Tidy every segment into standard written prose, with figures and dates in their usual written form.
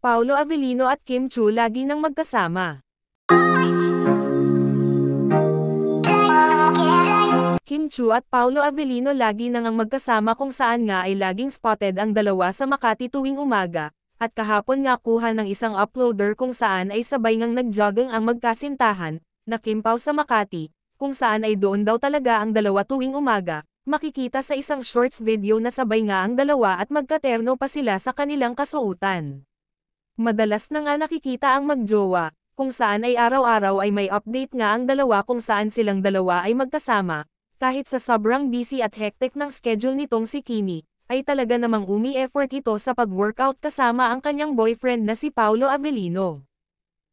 Paolo Avellino at Kim Chiu lagi nang magkasama. Kim Chiu at Paolo Avellino lagi nang magkasama kung saan nga ay laging spotted ang dalawa sa Makati tuwing umaga, at kahapon nga kuha ng isang uploader kung saan ay sabay ngang nag-jogging ang magkasintahan, na Kim Pao sa Makati, kung saan ay doon daw talaga ang dalawa tuwing umaga, makikita sa isang shorts video na sabay nga ang dalawa at magkaterno pa sila sa kanilang kasuotan. Madalas na nga nakikita ang magjowa, kung saan ay araw-araw ay may update nga ang dalawa kung saan silang dalawa ay magkasama. Kahit sa sobrang busy at hectic ng schedule nitong si Kimi, ay talaga namang umi-effort ito sa pag-workout kasama ang kanyang boyfriend na si Paolo Avellino.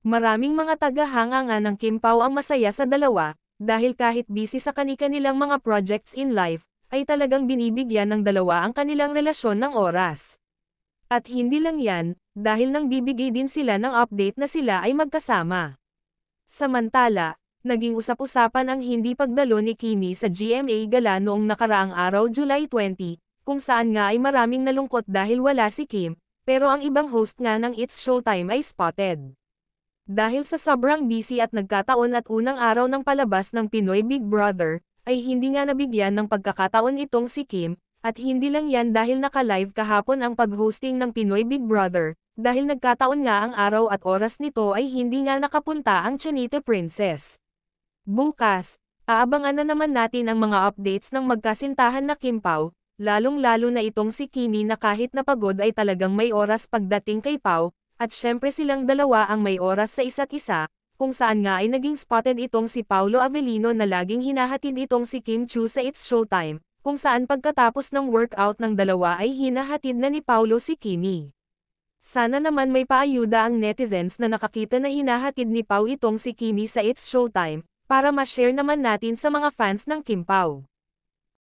Maraming mga tagahanga nga ng Kim Pao ang masaya sa dalawa, dahil kahit busy sa kani-kanilang mga projects in life, ay talagang binibigyan ng dalawa ang kanilang relasyon ng oras. At hindi lang yan, dahil nang bibigay din sila ng update na sila ay magkasama. Samantala, naging usap-usapan ang hindi pagdalo ni Kimi sa GMA Gala noong nakaraang araw July 20, kung saan nga ay maraming nalungkot dahil wala si Kim, pero ang ibang host nga ng It's Showtime ay spotted. Dahil sa sobrang busy at nagkataon at unang araw ng palabas ng Pinoy Big Brother, ay hindi nga nabigyan ng pagkakataon itong si Kim, at hindi lang yan dahil naka-live kahapon ang pag-hosting ng Pinoy Big Brother, dahil nagkataon nga ang araw at oras nito ay hindi nga nakapunta ang Chanita Princess. Bukas, aabangan na naman natin ang mga updates ng magkasintahan na Kim Pao, lalong-lalo na itong si Kimi na kahit napagod ay talagang may oras pagdating kay Pao, at syempre silang dalawa ang may oras sa isa't isa, kung saan nga ay naging spotted itong si Paolo Avellino na laging hinahatid itong si Kim Chiu sa It's Showtime, kung saan pagkatapos ng workout ng dalawa ay hinahatid na ni Paolo si Kimi. Sana naman may paayuda ang netizens na nakakita na hinahatid ni Pao itong si Kimi sa It's Showtime, para ma-share naman natin sa mga fans ng Kim Pao.